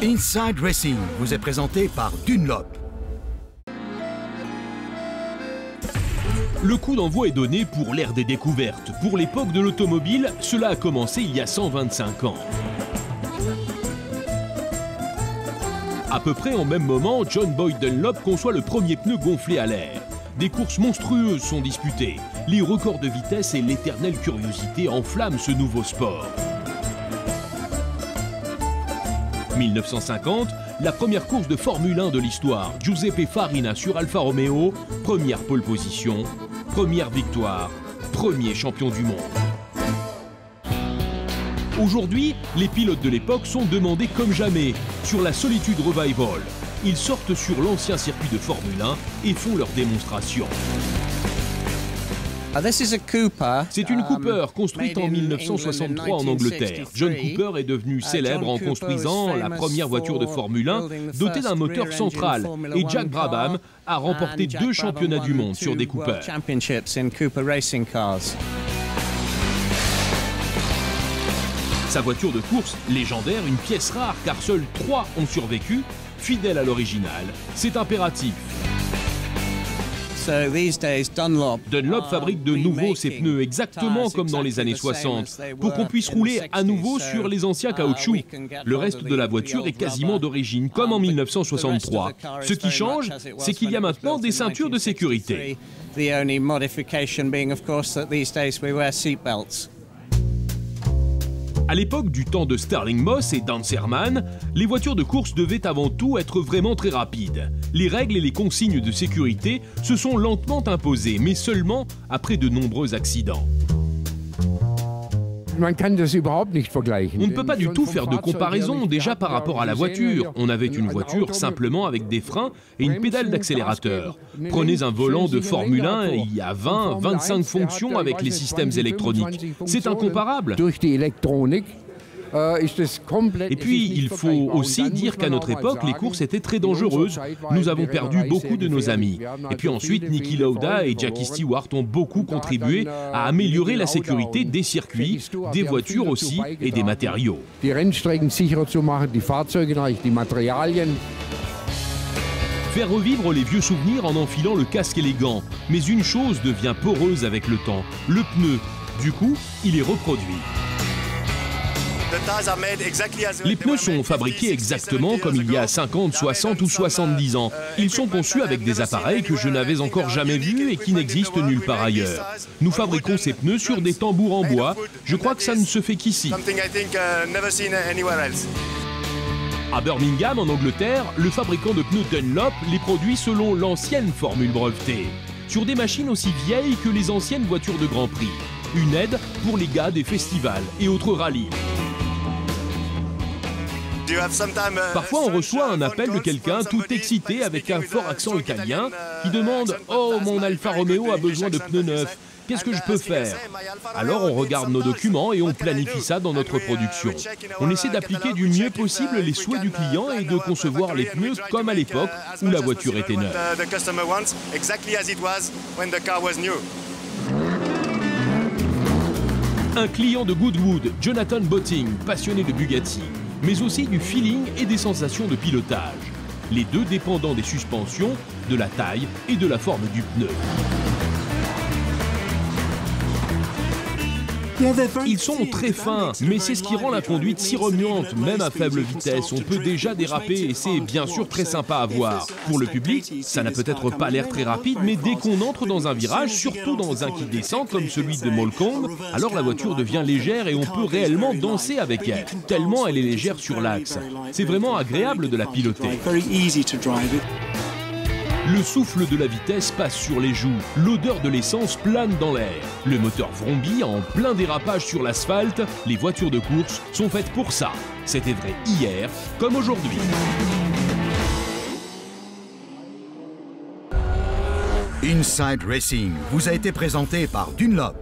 Inside Racing vous est présenté par Dunlop. Le coup d'envoi est donné pour l'ère des découvertes. Pour l'époque de l'automobile, cela a commencé il y a 125 ans. À peu près au même moment, John Boyd Dunlop conçoit le premier pneu gonflé à l'air. Des courses monstrueuses sont disputées. Les records de vitesse et l'éternelle curiosité enflamment ce nouveau sport. 1950, la première course de Formule 1 de l'histoire. Giuseppe Farina sur Alfa Romeo, première pole position, première victoire, premier champion du monde. Aujourd'hui, les pilotes de l'époque sont demandés comme jamais sur la Solitude Revival. Ils sortent sur l'ancien circuit de Formule 1 et font leur démonstration. C'est une Cooper construite en 1963 en Angleterre. John Cooper est devenu célèbre en construisant la première voiture de Formule 1 dotée d'un moteur central. Et Jack Brabham a remporté 2 championnats du monde sur des Cooper. Sa voiture de course, légendaire, une pièce rare car seuls 3 ont survécu, fidèle à l'original, c'est impératif. Dunlop fabrique de nouveau ses pneus exactement comme dans les années 60 pour qu'on puisse rouler à nouveau sur les anciens caoutchoucs. Le reste de la voiture est quasiment d'origine, comme en 1963. Ce qui change, c'est qu'il y a maintenant des ceintures de sécurité. À l'époque du temps de Stirling Moss et Dan Serman, les voitures de course devaient avant tout être vraiment très rapides. Les règles et les consignes de sécurité se sont lentement imposées, mais seulement après de nombreux accidents. On ne peut pas du tout faire de comparaison déjà par rapport à la voiture. On avait une voiture simplement avec des freins et une pédale d'accélérateur. Prenez un volant de Formule 1, il y a 20, 25 fonctions avec les systèmes électroniques. C'est incomparable. Et puis, il faut aussi dire qu'à notre époque, les courses étaient très dangereuses. Nous avons perdu beaucoup de nos amis. Et puis ensuite, Niki Lauda et Jackie Stewart ont beaucoup contribué à améliorer la sécurité des circuits, des voitures aussi et des matériaux. Faire revivre les vieux souvenirs en enfilant le casque élégant. Mais une chose devient poreuse avec le temps, le pneu. Du coup, il est reproduit. Les pneus sont fabriqués exactement comme il y a 50, 60 ou 70 ans. Ils sont conçus avec des appareils que je n'avais encore jamais vus et qui n'existent nulle part ailleurs. Nous fabriquons ces pneus sur des tambours en bois. Je crois que ça ne se fait qu'ici. À Birmingham, en Angleterre, le fabricant de pneus Dunlop les produit selon l'ancienne formule brevetée, sur des machines aussi vieilles que les anciennes voitures de Grand Prix. Une aide pour les gars des festivals et autres rallyes. Parfois, on reçoit un appel de quelqu'un tout excité avec un fort accent italien qui demande « Oh, mon Alfa Romeo a besoin de pneus neufs, qu'est-ce que je peux faire ?» Alors, on regarde nos documents et on planifie ça dans notre production. On essaie d'appliquer du mieux possible les souhaits du client et de concevoir les pneus comme à l'époque où la voiture était neuve. Un client de Goodwood, Jonathan Botting, passionné de Bugatti, mais aussi du feeling et des sensations de pilotage. Les deux dépendant des suspensions, de la taille et de la forme du pneu. Ils sont très fins, mais c'est ce qui rend la conduite si remuante, même à faible vitesse. On peut déjà déraper et c'est bien sûr très sympa à voir. Pour le public, ça n'a peut-être pas l'air très rapide, mais dès qu'on entre dans un virage, surtout dans un qui descend comme celui de Molecombe, alors la voiture devient légère et on peut réellement danser avec elle, tellement elle est légère sur l'axe. C'est vraiment agréable de la piloter. Le souffle de la vitesse passe sur les joues, l'odeur de l'essence plane dans l'air. Le moteur vrombit en plein dérapage sur l'asphalte. Les voitures de course sont faites pour ça. C'était vrai hier comme aujourd'hui. Inside Racing vous a été présenté par Dunlop.